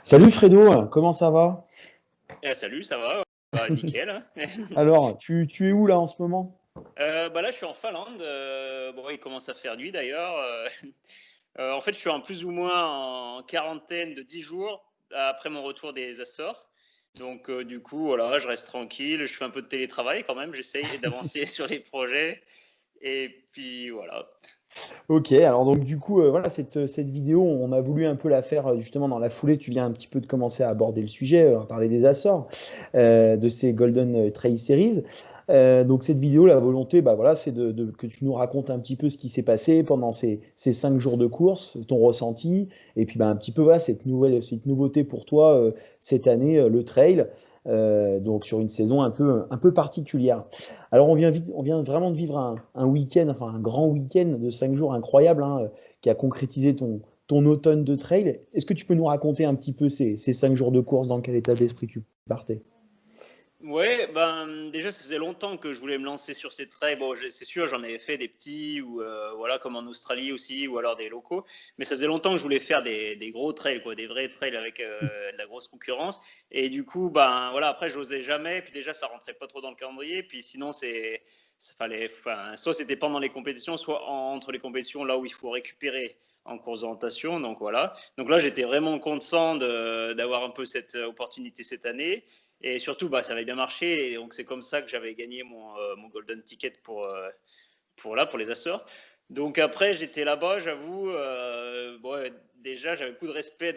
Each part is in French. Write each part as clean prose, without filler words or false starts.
Salut Fredo, comment ça va? Salut, ça va? Bah, nickel, hein. Alors, tu es où là en ce moment? Bah, là, je suis en Finlande, bon, il commence à faire nuit d'ailleurs, en fait, je suis en plus ou moins en quarantaine de 10 jours après mon retour des Açores. Donc du coup, voilà, je reste tranquille, je fais un peu de télétravail quand même, j'essaye d'avancer sur les projets et puis voilà. Ok, alors donc du coup, voilà, cette vidéo, on a voulu un peu la faire justement dans la foulée. Tu viens un petit peu de commencer à aborder le sujet, on va parler des Açores, de ces Golden Trail Series. Donc cette vidéo, la volonté, bah voilà, c'est que tu nous racontes un petit peu ce qui s'est passé pendant ces 5 jours de course, ton ressenti, et puis bah, un petit peu voilà, cette nouveauté pour toi cette année, le trail, donc sur une saison un peu particulière. Alors on vient vraiment de vivre un week-end, enfin un grand week-end de 5 jours incroyable, hein, qui a concrétisé ton automne de trail. Est-ce que tu peux nous raconter un petit peu ces 5 jours de course, dans quel état d'esprit tu partais? Ouais, ben, déjà, ça faisait longtemps que je voulais me lancer sur ces trails. Bon, c'est sûr, j'en avais fait des petits, ou voilà, comme en Australie aussi, ou alors des locaux. Mais ça faisait longtemps que je voulais faire des gros trails, quoi, des vrais trails avec de la grosse concurrence. Et du coup, ben, voilà, après, j'osais jamais. Puis déjà, ça rentrait pas trop dans le calendrier. Puis sinon, fallait, enfin, soit c'était pendant les compétitions, soit entre les compétitions, là où il faut récupérer en course d'orientation. Donc voilà. Donc là, j'étais vraiment content d'avoir un peu cette opportunité cette année. Et surtout, bah, ça avait bien marché. Et donc, c'est comme ça que j'avais gagné mon Golden Ticket pour les Açores. Donc, après, j'étais là-bas, j'avoue. Bon, ouais, déjà, j'avais beaucoup de respect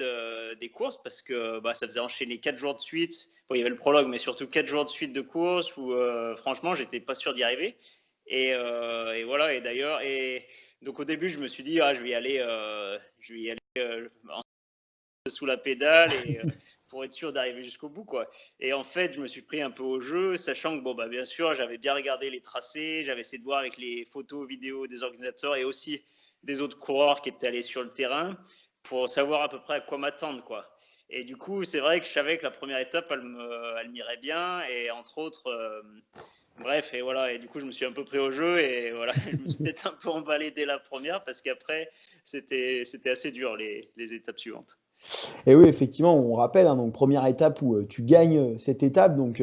des courses parce que bah, ça faisait enchaîner 4 jours de suite. Bon, il y avait le prologue, mais surtout 4 jours de suite de course où, franchement, j'étais pas sûr d'y arriver. Et voilà. Et d'ailleurs, donc au début, je me suis dit, ah, je vais y aller sous la pédale pour être sûr d'arriver jusqu'au bout, quoi. Et en fait, je me suis pris un peu au jeu, sachant que bon, bah, bien sûr, j'avais bien regardé les tracés, j'avais essayé de voir avec les photos, vidéos des organisateurs et aussi des autres coureurs qui étaient allés sur le terrain pour savoir à peu près à quoi m'attendre, quoi. Et du coup, c'est vrai que je savais que la première étape, elle m'irait bien, et entre autres, bref, et voilà. Et du coup, je me suis un peu pris au jeu, et voilà, je me suis peut-être un peu emballé dès la première parce qu'après, c'était assez dur les étapes suivantes. Et oui, effectivement, on rappelle, hein, donc première étape où tu gagnes cette étape, donc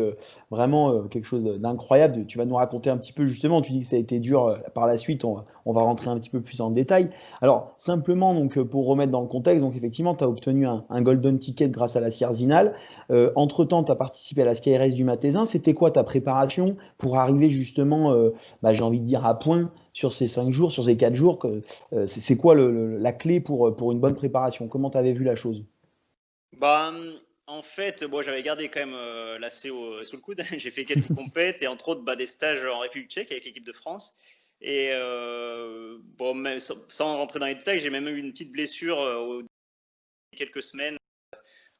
vraiment quelque chose d'incroyable. Tu vas nous raconter un petit peu justement, tu dis que ça a été dur par la suite, on va rentrer un petit peu plus en détail. Alors, simplement, donc, pour remettre dans le contexte, donc effectivement, tu as obtenu un golden ticket grâce à la Sierzinal. Entre-temps, tu as participé à la Sky Race du Matezin. C'était quoi ta préparation pour arriver justement, bah, j'ai envie de dire, à point sur ces 5 jours, sur ces 4 jours c'est quoi la clé pour une bonne préparation? Comment tu avais vu la chose? Bah, en fait, bon, j'avais gardé quand même la CO sous le coude. J'ai fait quelques compètes et entre autres bah, des stages en République tchèque avec l'équipe de France. Et bon, mais sans rentrer dans les détails, j'ai même eu une petite blessure quelques semaines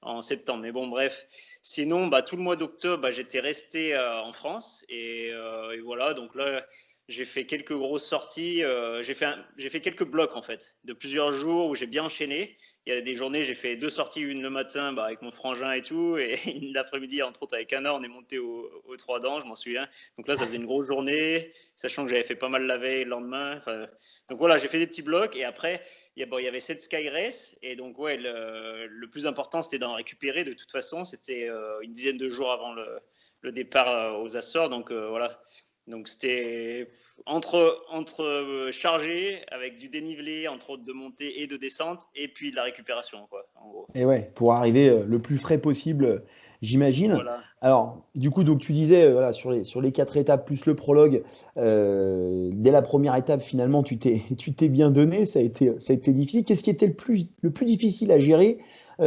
en septembre. Mais bon, bref. Sinon, bah, tout le mois d'octobre, bah, j'étais resté en France. Et voilà, donc là, j'ai fait quelques grosses sorties. J'ai fait quelques blocs, en fait, de plusieurs jours où j'ai bien enchaîné. Il y a des journées, j'ai fait 2 sorties, une le matin bah, avec mon frangin et tout. Et l'après-midi, entre autres, avec Anna, on est monté aux Trois Dents, je m'en souviens. Donc là, ça faisait une grosse journée, sachant que j'avais fait pas mal la veille, le lendemain. Enfin, donc voilà, j'ai fait des petits blocs. Et après, il y avait cette Sky Race, et donc ouais, le plus important c'était d'en récupérer de toute façon. C'était une dizaine de jours avant le départ aux Açores, donc voilà. Donc c'était entre chargé avec du dénivelé, entre autres de montée et de descente, et puis de la récupération, quoi, en gros. Et ouais, pour arriver le plus frais possible, j'imagine. Voilà. Alors, du coup, donc tu disais, voilà, sur les 4 étapes plus le prologue, dès la première étape, finalement, tu t'es bien donné, ça a été difficile. Qu'est-ce qui était le plus difficile à gérer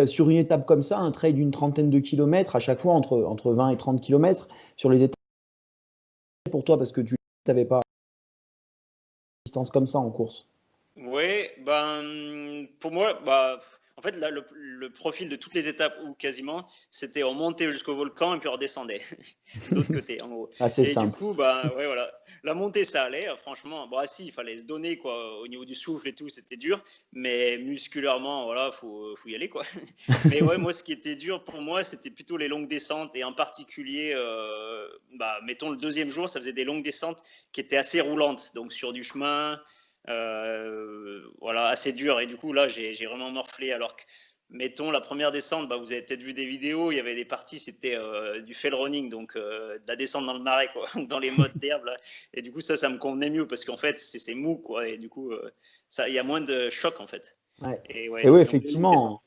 sur une étape comme ça, un trail d'une trentaine de kilomètres, à chaque fois entre 20 et 30 kilomètres, sur les étapes pour toi, parce que tu n'avais pas de distance comme ça en course? Ouais, ben, pour moi, bah, en fait, là, le profil de toutes les étapes, ou quasiment, c'était on montait jusqu'au volcan et puis on redescendait de l'autre côté, en gros. Assez Et du simple. coup, bah, ouais, voilà. La montée, ça allait, franchement. Bon, ah, si, il fallait se donner, quoi. Au niveau du souffle et tout, c'était dur. Mais musculairement, voilà, faut y aller, quoi. Mais ouais, moi, ce qui était dur pour moi, c'était plutôt les longues descentes. Et en particulier, bah, mettons, le deuxième jour, ça faisait des longues descentes qui étaient assez roulantes. Donc, sur du chemin. Voilà, assez dur. Et du coup, là, j'ai vraiment morflé. Alors que mettons la première descente, bah, vous avez peut-être vu des vidéos, il y avait des parties, c'était du fell running, donc de la descente dans le marais, quoi, dans les mottes d'herbe. Là. Et du coup, ça me convenait mieux parce qu'en fait, c'est mou, quoi. Et du coup, il y a moins de choc, en fait. Ouais. Et ouais, Et oui, donc les longues descentes. effectivement,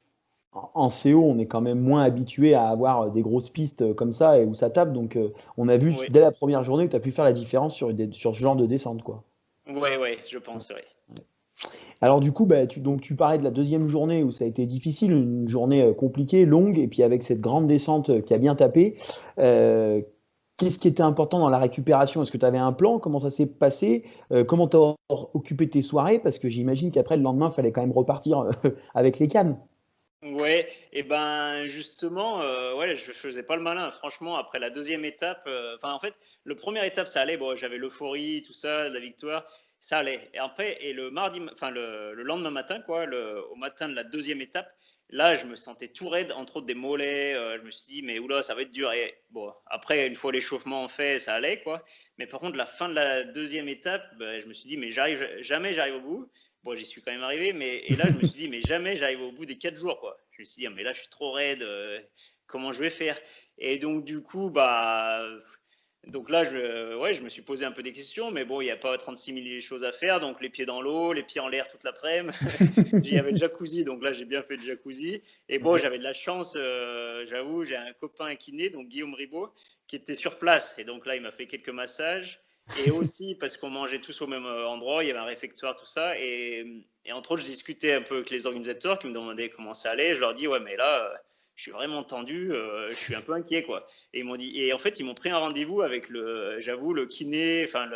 en CO, on est quand même moins habitué à avoir des grosses pistes comme ça et où ça tape. Donc, on a vu Oui, dès la première journée que tu as pu faire la différence sur ce genre de descente, quoi. ouais, ouais, je pense, oui. Alors du coup, bah, tu parlais de la deuxième journée où ça a été difficile, une journée compliquée, longue, et puis avec cette grande descente qui a bien tapé. euh, Qu'est-ce qui était important dans la récupération? Est-ce que tu avais un plan? Comment ça s'est passé? Comment tu as occupé tes soirées? Parce que j'imagine qu'après, le lendemain, il fallait quand même repartir avec les cannes. Ouais, et ben justement, ouais, je faisais pas le malin. Franchement, après la deuxième étape, enfin en fait, le première étape ça allait. Bon, j'avais l'euphorie, tout ça, la victoire, ça allait. Et après, et le mardi, enfin le lendemain matin, quoi, au matin de la deuxième étape, là, je me sentais tout raide, entre autres des mollets. Je me suis dit, mais oula, ça va être dur. Et bon, après, une fois l'échauffement fait, ça allait, quoi. Mais par contre, la fin de la deuxième étape, ben, je me suis dit, mais jamais j'arrive au bout. Bon, j'y suis quand même arrivé, mais et là, je me suis dit, mais jamais j'arrive au bout des 4 jours, quoi. Je me suis dit, ah, mais là, je suis trop raide, comment je vais faire? Et donc, du coup, bah, donc là, ouais, je me suis posé un peu des questions, mais bon, il n'y a pas 36 000 choses à faire, donc les pieds dans l'eau, les pieds en l'air toute l'après-midi. Il y avait le jacuzzi, donc là, j'ai bien fait le jacuzzi. Et bon, Ouais. j'avais de la chance, j'avoue, j'ai un copain kiné, donc Guillaume Ribaud, qui était sur place. Et donc là, il m'a fait quelques massages. Et aussi parce qu'on mangeait tous au même endroit, il y avait un réfectoire, tout ça. Et entre autres, je discutais un peu avec les organisateurs qui me demandaient comment ça allait. Je leur dis, ouais, mais là, je suis vraiment tendu, je suis un peu inquiet, quoi. Et ils m'ont dit, et en fait, ils m'ont pris un rendez-vous avec j'avoue, le kiné, enfin,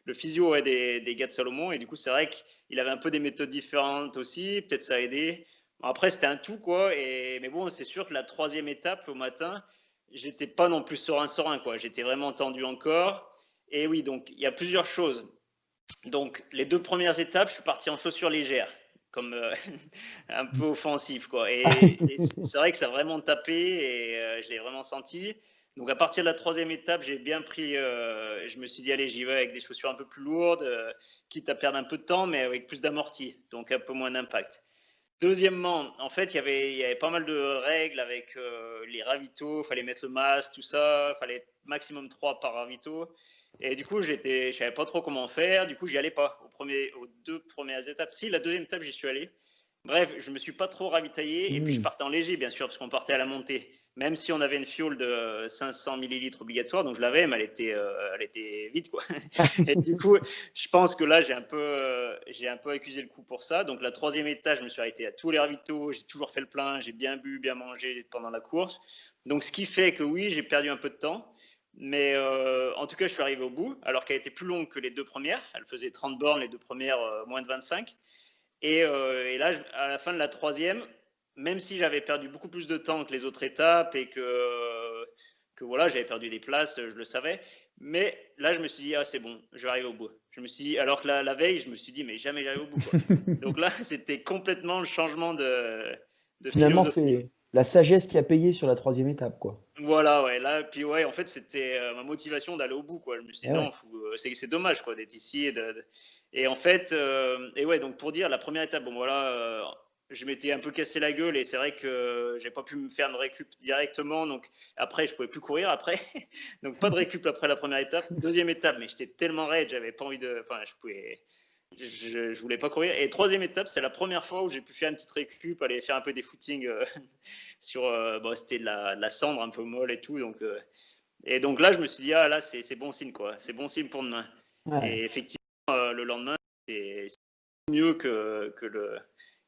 le physio ouais, des gars de Salomon. Et du coup, c'est vrai qu'il avait un peu des méthodes différentes aussi. Peut-être ça a aidé. Bon, après, c'était un tout, quoi. Mais bon, c'est sûr que la troisième étape au matin, j'étais pas non plus serein, quoi. J'étais vraiment tendu encore. Et oui, donc il y a plusieurs choses. Donc les 2 premières étapes, je suis parti en chaussures légères, comme un peu offensif, quoi. Et c'est vrai que ça a vraiment tapé et je l'ai vraiment senti. Donc à partir de la troisième étape, j'ai bien pris, je me suis dit, allez, j'y vais avec des chaussures un peu plus lourdes, quitte à perdre un peu de temps, mais avec plus d'amorti, donc un peu moins d'impact. Deuxièmement, en fait, il y avait pas mal de règles avec les ravitaux, il fallait mettre le masque, tout ça, il fallait maximum 3 par ravito. Et du coup, je savais pas trop comment faire, du coup, j'y allais pas aux 2 premières étapes. Si, la deuxième étape, j'y suis allé. Bref, je me suis pas trop ravitaillé, et puis je Hmm. partais en léger, bien sûr, parce qu'on partait à la montée. Même si on avait une fiole de 500 millilitres obligatoire, donc je l'avais, mais elle était vide, quoi. Et du coup, je pense que là, j'ai un peu accusé le coup pour ça. Donc, la troisième étape, je me suis arrêté à tous les ravitaux. J'ai toujours fait le plein. J'ai bien bu, bien mangé pendant la course. Donc, ce qui fait que oui, j'ai perdu un peu de temps. Mais en tout cas, je suis arrivé au bout, alors qu'elle était plus longue que les 2 premières. Elle faisait 30 bornes, les 2 premières, moins de 25. Et là, à la fin de la troisième, même si j'avais perdu beaucoup plus de temps que les autres étapes et que voilà, j'avais perdu des places, je le savais. Mais là, je me suis dit, ah, c'est bon, je vais arriver au bout. Je me suis dit, alors que la veille, je me suis dit, mais jamais j'arrive au bout, quoi. Donc là, c'était complètement le changement de Finalement, philosophie. c'est la sagesse qui a payé sur la troisième étape, quoi. Voilà, ouais, là, puis ouais, en fait, c'était ma motivation d'aller au bout, quoi. Je me suis Eh dit, ouais. non, c'est dommage, quoi, d'être ici. Et en fait, et ouais, donc pour dire, la première étape, bon, voilà, je m'étais un peu cassé la gueule et c'est vrai que j'ai pas pu me faire une récup directement, donc après, je pouvais plus courir après. Donc pas de récup après la première étape. Deuxième étape, mais j'étais tellement raide, j'avais pas envie enfin, je voulais pas courir. Et troisième étape, c'est la première fois où j'ai pu faire une petite récup, aller faire un peu des footings sur, bon, c'était de la cendre un peu molle et tout. Et donc là, je me suis dit, ah là, c'est bon signe, quoi. C'est bon signe pour demain. Ouais. Et effectivement, le lendemain, c'est mieux que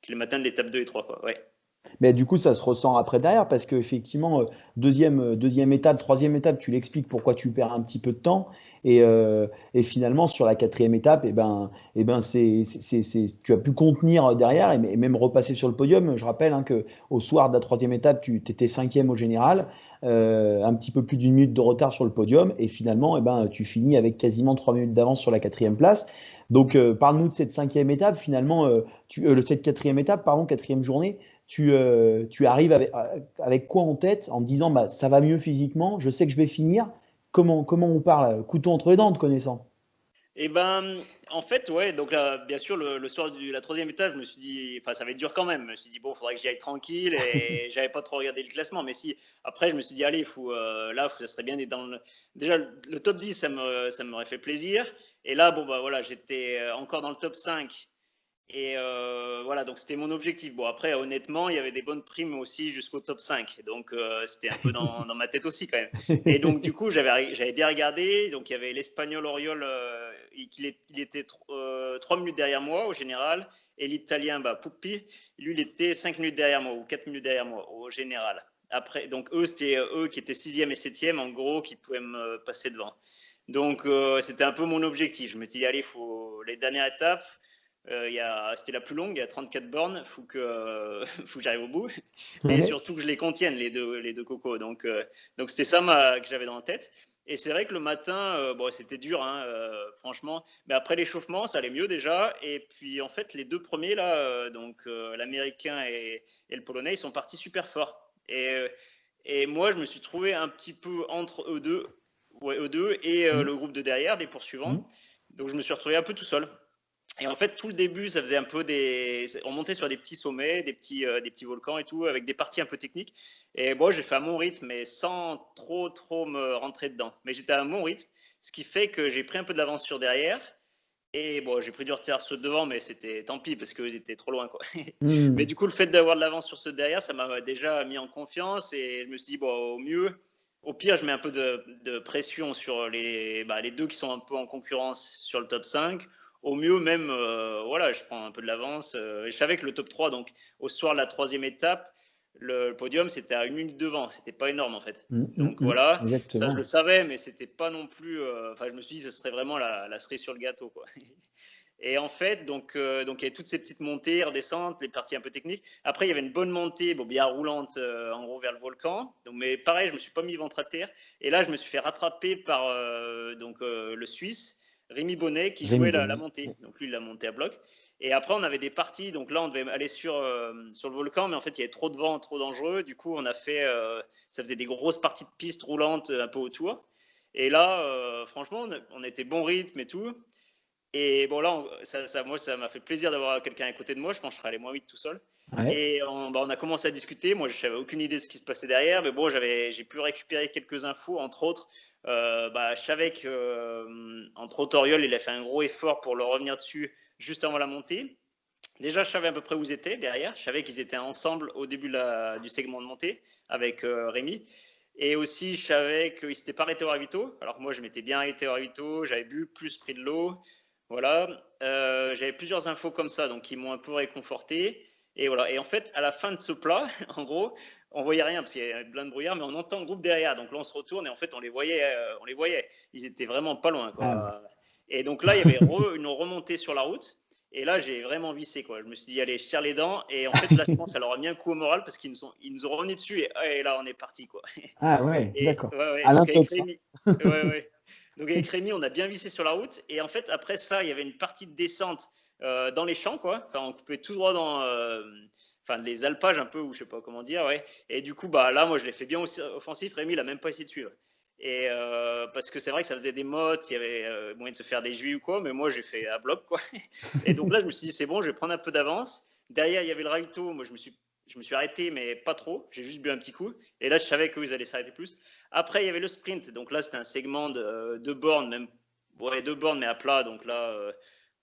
le matin de l'étape 2 et 3, quoi. Ouais. Mais du coup, ça se ressent après derrière parce qu'effectivement, deuxième étape, troisième étape, tu l'expliques pourquoi tu perds un petit peu de temps. Et finalement, sur la quatrième étape, tu as pu contenir derrière et même repasser sur le podium. Je rappelle hein, qu'au soir de la troisième étape, tu étais cinquième au général, un petit peu plus d'une minute de retard sur le podium. Et finalement, tu finis avec quasiment 3 minutes d'avance sur la quatrième place. Donc, parle-nous de cette cinquième étape, finalement, cette quatrième étape, pardon, quatrième journée tu arrives avec quoi en tête en te disant bah, ça va mieux physiquement, je sais que je vais finir. Comment on parle? Couteau entre les dents, te connaissant. Et ben, en fait, ouais, donc là, bien sûr, le soir de la troisième étape, je me suis dit, enfin, ça va être dur quand même. Je me suis dit, bon, il faudrait que j'y aille tranquille et j'avais pas trop regardé le classement. Mais si, après, je me suis dit, allez, ça serait bien d'être dans le. Déjà, le top 10, ça m'aurait fait plaisir. Et là, bon, bah voilà, j'étais encore dans le top 5. Et voilà, donc c'était mon objectif. Bon, après, honnêtement, il y avait des bonnes primes aussi jusqu'au top 5. Donc, c'était un peu dans ma tête aussi quand même. Et donc, du coup, j'avais bien regardé. Donc, il y avait l'Espagnol Oriol, il était 3 minutes derrière moi au général. Et l'Italien, bah, Puppi, lui, il était 5 minutes derrière moi ou 4 minutes derrière moi au général. Après, donc, c'était eux qui étaient 6e et 7e, en gros, qui pouvaient me passer devant. Donc, c'était un peu mon objectif. Je me suis dit, allez, faut les dernières étapes. C'était la plus longue, il y a 34 bornes, faut que j'arrive au bout. Et Ouais. surtout que je les contienne, les deux cocos. Donc c'était ça que j'avais dans la tête. Et c'est vrai que le matin, bon, c'était dur, hein, franchement. Mais après l'échauffement, ça allait mieux déjà. Et puis en fait, les deux premiers, là, l'américain et le polonais, ils sont partis super fort. Et moi, je me suis trouvé un petit peu entre eux deux, ouais, eux deux et Mmh. le groupe de derrière, des Mmh. poursuivants. Donc je me suis retrouvé un peu tout seul. Et en fait, tout le début, ça faisait un peu on montait sur des petits sommets, des petits volcans et tout, avec des parties un peu techniques. Et bon, j'ai fait à mon rythme, mais sans trop me rentrer dedans. Mais j'étais à mon rythme, ce qui fait que j'ai pris un peu de l'avance sur derrière. Et bon, j'ai pris du retard sur ceux devant, mais c'était tant pis parce qu'eux, ils étaient trop loin, quoi. Mais Mmh. du coup, le fait d'avoir de l'avance sur ceux derrière, ça m'a déjà mis en confiance. Et je me suis dit, bon, au pire, je mets un peu de pression sur les deux qui sont un peu en concurrence sur le top 5. Au mieux, même, voilà, je prends un peu de l'avance. Je savais que le top 3, donc au soir de la troisième étape, le podium, c'était à 1 minute devant. C'était pas énorme, en fait. Mmh, mmh, Donc mmh. voilà, ça, je le Exactement. savais, mais c'était pas non plus. Enfin, je me suis dit, ce serait vraiment la cerise sur le gâteau, quoi. Et en fait, donc il y avait toutes ces petites montées, redescentes, les parties un peu techniques. Après, il y avait une bonne montée, bon, bien roulante, en gros vers le volcan. Donc, mais pareil, je me suis pas mis ventre à terre. Et là, je me suis fait rattraper par le Suisse, Rémi Bonnet, qui Rémi jouait la Bonnet. montée. Donc lui, il l'a montée à bloc. Et après, on avait des parties. Donc là, on devait aller sur le volcan, mais en fait, il y avait trop de vent, trop dangereux. Du coup, ça faisait des grosses parties de pistes roulantes un peu autour. Et là, franchement, on était bon rythme et tout. Et bon, là, moi, ça m'a fait plaisir d'avoir quelqu'un à côté de moi. Je pense que je serais allé moins vite tout seul. Ouais. Et on a commencé à discuter. Moi, je n'avais aucune idée de ce qui se passait derrière. Mais bon, j'ai pu récupérer quelques infos. Entre autres, je savais que, entre autres, Oriol, il a fait un gros effort pour le revenir dessus juste avant la montée. Déjà, je savais à peu près où ils étaient derrière. Je savais qu'ils étaient ensemble au début du segment de montée avec Rémi. Et aussi, je savais qu'ils ne s'étaient pas arrêtés au ravito. Alors que moi, je m'étais bien arrêté au ravito. J'avais bu, plus pris de l'eau. Voilà. J'avais plusieurs infos comme ça, donc qui m'ont un peu réconforté. Et voilà. Et en fait, à la fin de ce plat, en gros, on voyait rien parce qu'il y avait plein de brouillard, mais on entend le groupe derrière. Donc là, on se retourne et en fait, on les voyait. On les voyait. Ils étaient vraiment pas loin, Ah ouais. quoi. Et donc là, il y avait une remontée sur la route. Et là, j'ai vraiment vissé, quoi. Je me suis dit, allez, je serre les dents. Et en fait, là, je pense que ça leur a mis un coup au moral parce ils nous ont revenus dessus. Et là, on est parti, quoi. Ah ouais, Et d'accord. ouais, ouais. À Donc avec l'intox, hein. Rémi, ouais, ouais. Donc avec Rémi, on a bien vissé sur la route. Et en fait, après ça, il y avait une partie de descente dans les champs, quoi. Enfin, on coupait tout droit enfin, les alpages un peu, ou je sais pas comment dire, ouais. Et du coup, bah là, moi, je l'ai fait bien aussi offensif. Rémi, il a même pas essayé de suivre. Et parce que c'est vrai que ça faisait des mottes, il y avait moyen de se faire des juifs ou quoi, mais moi, j'ai fait à bloc, quoi. Et donc là, je me suis dit, c'est bon, je vais prendre un peu d'avance. Derrière, il y avait le ravito. Moi, je me suis arrêté, mais pas trop. J'ai juste bu un petit coup. Et là, je savais qu'ils allaient s'arrêter plus. Après, il y avait le sprint. Donc là, c'était un segment de 2 bornes, même. Ouais, 2 bornes, mais à plat. Donc là,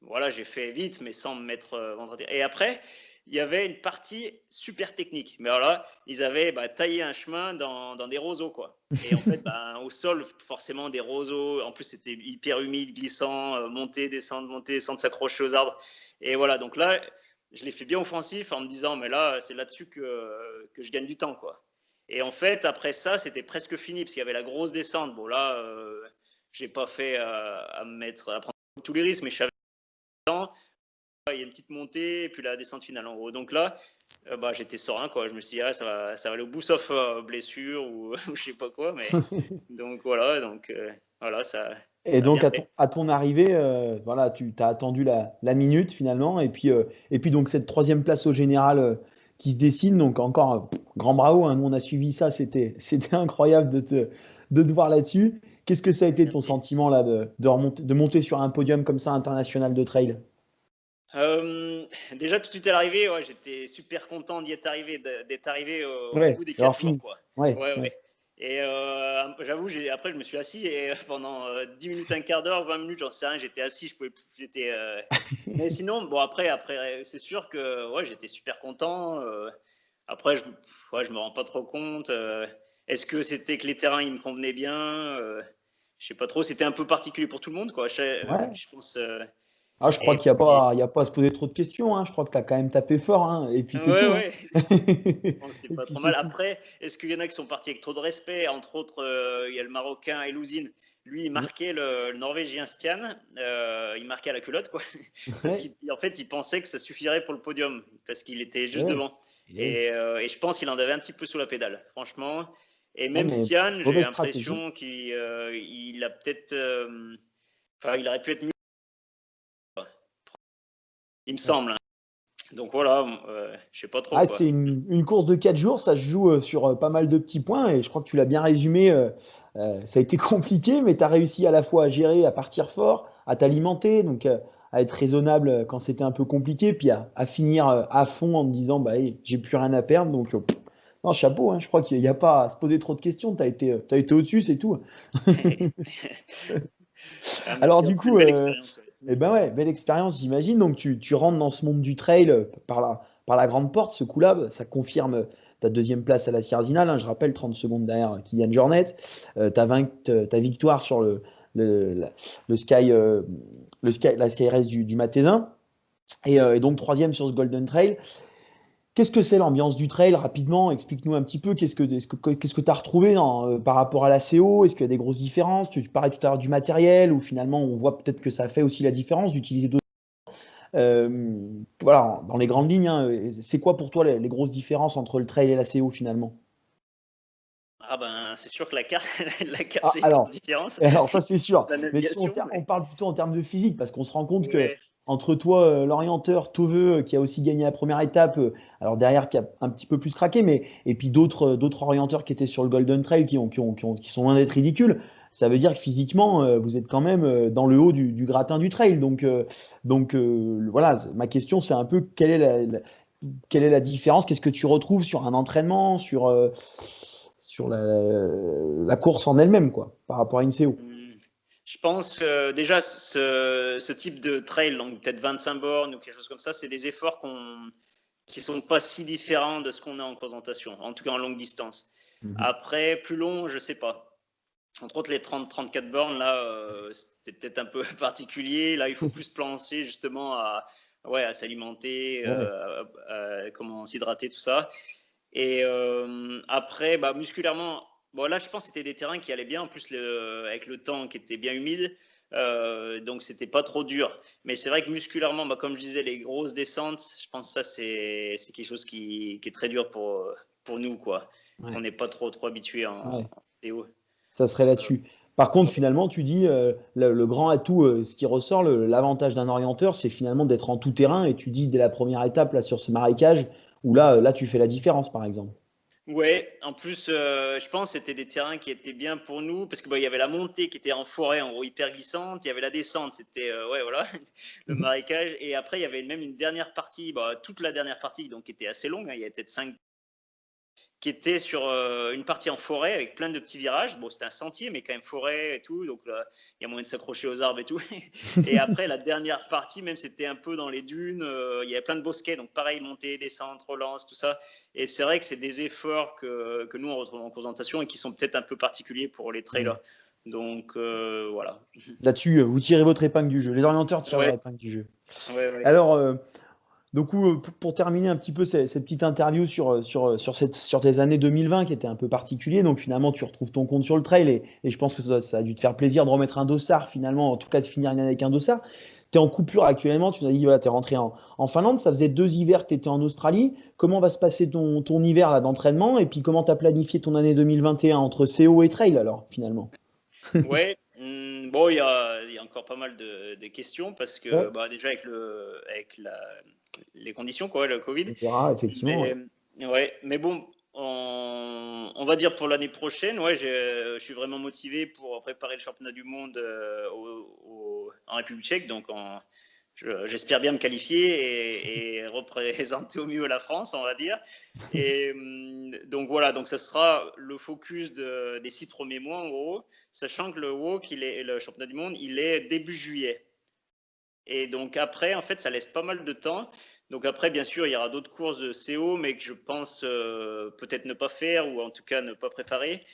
voilà, j'ai fait vite, mais sans me mettre ventre à terre. Et après, il y avait une partie super technique. Mais alors là, ils avaient taillé un chemin dans des roseaux, quoi. Et en fait, au sol, forcément, des roseaux. En plus, c'était hyper humide, glissant, monter, descendre, s'accrocher aux arbres. Et voilà, donc là, je l'ai fait bien offensif en me disant, mais là, c'est là-dessus que je gagne du temps, quoi. Et en fait, après ça, c'était presque fini parce qu'il y avait la grosse descente. Bon, là, j'ai pas fait à prendre tous les risques, mais je savais que il y a une petite montée et puis la descente finale en gros. Donc là, j'étais serein, quoi. Je me suis dit, ah, ça va aller au bout sauf blessure ou, ou je sais pas quoi. Mais donc voilà, voilà, Et ça a donc bien fait. à ton arrivée, voilà, tu as attendu la minute finalement et puis donc cette troisième place au général, qui se dessine donc encore, grand bravo, hein. Nous on a suivi ça, c'était incroyable de te voir là-dessus Qu'est-ce que ça a été ton Merci. sentiment là de monter sur un podium comme ça international de trail? Déjà tout de suite à l'arrivée, ouais, j'étais super content d'être arrivé au Ouais, bout des d'avoir 4 jours, fini. quoi. Ouais, Ouais, ouais. ouais. Et j'avoue, après je me suis assis et pendant 10 minutes, un quart d'heure, 20 minutes, j'en sais rien, j'étais assis, je pouvais plus, mais sinon, bon après, c'est sûr que ouais, j'étais super content. Après, ouais, je me rends pas trop compte. Est-ce que c'était que les terrains ils me convenaient bien? Je sais pas trop. C'était un peu particulier pour tout le monde, quoi. Ouais. Je pense. Ah, je crois Et qu'il n'y a puis, pas, il y a pas à se poser trop de questions, hein. Je crois que tu as quand même tapé fort, hein. Et puis c'est ouais, tout, hein. ouais. Bon, c'était Et pas puis trop c'est mal. tout. Après, est-ce qu'il y en a qui sont partis avec trop de respect? Entre autres, il y a le Marocain Elouzine. Lui, il marquait le Norvégien Stian. Il marquait à la culotte, quoi. Parce Ouais, qu'en fait, il pensait que ça suffirait pour le podium, parce qu'il était et juste ouais, devant. et oui. Et je pense qu'il en avait un petit peu sous la pédale, franchement. Et Ouais, même mais Stian, j'ai mauvaise stratégie. l'impression qu'il a peut-être. Enfin, il aurait pu être mieux, quoi. Il me Ouais. semble, hein. Donc voilà, je sais pas trop, Ah, quoi. c'est une course de 4 jours, ça se joue sur pas mal de petits points et je crois que tu l'as bien résumé. Ça a été compliqué, mais tu as réussi à la fois à gérer, à partir fort, à t'alimenter, donc à être raisonnable quand c'était un peu compliqué, puis à finir à fond en te disant bah, hey, j'ai plus rien à perdre. Donc, non, chapeau, hein, je crois qu'il n'y a pas à se poser trop de questions. T'as été au-dessus, c'est tout. Ah, Alors, merci, du c'est une coup, belle expérience, ouais. eh ben ouais, belle expérience, j'imagine. Donc, tu rentres dans ce monde du trail par la grande porte, ce coup-là, bah, ça confirme ta deuxième place à la Sierzinal, hein, je rappelle, 30 secondes derrière Kylian Jornet. Ta victoire sur le, la- le Sky, la Sky Race du Matezin. Et donc, troisième sur ce Golden Trail. Qu'est-ce que c'est l'ambiance du trail rapidement? Explique-nous un petit peu. Qu'est-ce que tu as retrouvé par rapport à la CO? Est-ce qu'il y a des grosses différences? Tu parlais tout à l'heure du matériel, ou finalement on voit peut-être que ça fait aussi la différence d'utiliser d'autres. Voilà, dans les grandes lignes, hein, c'est quoi pour toi les grosses différences entre le trail et la CO finalement? Ah ben, c'est sûr que la carte, la carte, Ah, c'est une grosse alors, différence. alors ça c'est sûr. La Mais si navigation, on mais parle plutôt en termes de physique, parce qu'on se rend compte que ouais. entre toi, l'orienteur, Toveux, qui a aussi gagné la première étape, alors derrière qui a un petit peu plus craqué, mais et puis d'autres orienteurs qui étaient sur le Golden Trail qui sont loin d'être ridicules. Ça veut dire que physiquement, vous êtes quand même dans le haut du gratin du trail. Voilà, ma question c'est un peu quelle est la différence? Qu'est-ce que tu retrouves sur un entraînement, sur la course en elle-même, quoi, par rapport à une CO? Hmm. Je pense que déjà, ce type de trail, donc peut-être 25 bornes ou quelque chose comme ça, c'est des efforts qui sont pas si différents de ce qu'on a en présentation, en tout cas en longue distance. Mhm. Après, plus long, je sais pas. Entre autres, les 30-34 bornes, là, c'était peut-être un peu particulier. Là, il faut plus penser justement ouais, à s'alimenter, Ouais. comment s'hydrater, tout ça. Et après, bah, musculairement, bon, là, je pense que c'était des terrains qui allaient bien. En plus, avec le temps qui était bien humide. Donc, c'était pas trop dur. Mais c'est vrai que musculairement, bah, comme je disais, les grosses descentes, je pense que ça, c'est quelque chose qui est très dur pour nous, quoi. On Ouais, n'est pas trop habitué ouais, en TO. ça serait là-dessus. Par contre, Ouais. finalement, tu dis, le grand atout, ce qui ressort, l'avantage d'un orienteur, c'est finalement d'être en tout terrain. Et tu dis dès la première étape, là, sur ce marécage, où là, tu fais la différence, par exemple. Ouais, en plus, je pense que c'était des terrains qui étaient bien pour nous parce que bah, il y avait la montée qui était en forêt, en gros hyper glissante. Il y avait la descente, c'était ouais voilà le marécage. Et après, il y avait même une dernière partie, bah, toute la dernière partie, donc qui était assez longue, hein, il y avait peut-être 5 qui était sur une partie en forêt avec plein de petits virages. Bon, c'était un sentier, mais quand même forêt et tout. Donc, là, il y a moyen de s'accrocher aux arbres et tout. Et après, la dernière partie, même, c'était un peu dans les dunes. Il y avait plein de bosquets. Donc, pareil, montée, descente, relance, tout ça. Et c'est vrai que c'est des efforts que nous, on retrouve en présentation et qui sont peut-être un peu particuliers pour les trailers. Ouais. Donc, voilà. Là-dessus, vous tirez votre épingle du jeu. Les orienteurs tirent leur Ouais, épingle du jeu. ouais, ouais. Alors, donc, pour terminer un petit peu cette petite interview sur tes années 2020 qui était un peu particulier, donc finalement tu retrouves ton compte sur le trail et je pense que ça a dû te faire plaisir de remettre un dossard finalement, en tout cas de finir l'année avec un dossard. Tu es en coupure actuellement, tu nous as dit voilà, tu es rentré en Finlande, ça faisait 2 hivers que tu étais en Australie. Comment va se passer ton hiver là d'entraînement et puis comment tu as planifié ton année 2021 entre CO et trail alors finalement? Ouais, bon, il y a encore pas mal de questions parce que Ouais, bah, déjà avec les conditions, quoi, le Covid. on verra effectivement. Mais, ouais, mais bon, on on va dire pour l'année prochaine, ouais, je suis vraiment motivé pour préparer le championnat du monde en République tchèque. Donc, j'espère bien me qualifier et représenter au mieux la France, on va dire. Et donc voilà, donc ça sera le focus des 6 premiers mois en gros, sachant que le championnat du monde, il est début juillet. Et donc après, en fait, ça laisse pas mal de temps. Donc après, bien sûr, il y aura d'autres courses de CO, mais que je pense peut-être ne pas faire ou en tout cas ne pas préparer.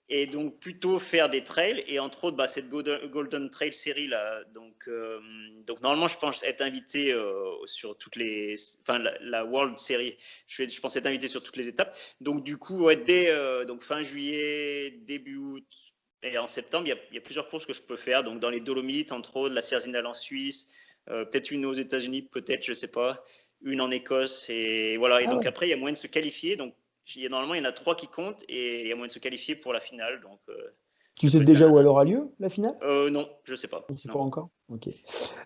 Et donc plutôt faire des trails et entre autres cette Golden Trail série là. Donc normalement, je pense être invité sur toutes les, enfin la World Series. Je pense être invité sur toutes les étapes. Donc du coup, ouais, dès donc fin juillet, début août. Et en septembre, il y a plusieurs courses que je peux faire. Donc, dans les Dolomites, entre autres, la Sierzinal en Suisse, peut-être une aux États-Unis, peut-être, je ne sais pas, une en Écosse. Et voilà. Et Ah donc, ouais. après, il y a moyen de se qualifier. Donc, normalement, il y en a 3 qui comptent et il y a moyen de se qualifier pour la finale. Donc, Tu sais déjà où elle aura lieu, la finale? non, je ne sais pas. Je ne sais pas Non. encore. Ok.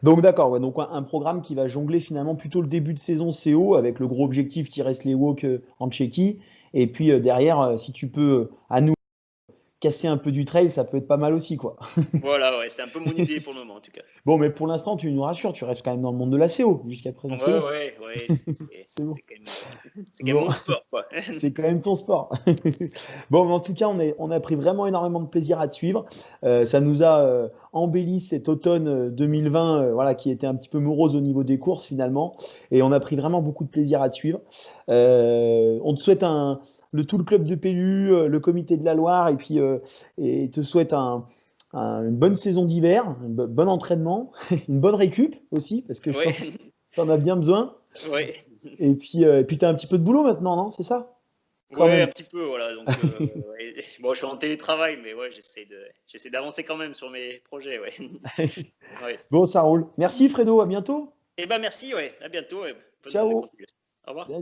Donc d'accord, ouais, donc un programme qui va jongler finalement plutôt le début de saison CO avec le gros objectif qui reste les WOC en Tchéquie. Et puis derrière, si tu peux à nous casser un peu du trail, ça peut être pas mal aussi, quoi. Voilà, ouais, c'est un peu mon idée pour le moment, en tout cas. Bon, mais pour l'instant, tu nous rassures, tu restes quand même dans le monde de la CO. Jusqu'à présent, c'est bon. Ouais, C'est bon. c'est quand même Bon. mon sport, quoi. C'est quand même ton sport. Bon, mais en tout cas, on a pris vraiment énormément de plaisir à te suivre. Ça nous a embelli cet automne 2020, voilà, qui était un petit peu morose au niveau des courses finalement. Et on a pris vraiment beaucoup de plaisir à te suivre. On te souhaite tout le club de PLU, le comité de la Loire, et puis et te souhaite une bonne saison d'hiver, un bon entraînement, une bonne récup aussi, parce que je Ouais, pense que tu en as bien besoin. ouais. Et puis tu as un petit peu de boulot maintenant, non? C'est ça? Quand Ouais, un même. petit peu, voilà. Donc, ouais. Bon, je suis en télétravail, mais ouais, j'essaie d'avancer quand même sur mes projets, ouais. Ouais. Bon, ça roule. Merci Fredo, à bientôt. Eh ben, merci, ouais. À bientôt. Et bonne Ciao. continuation. Au revoir. Bien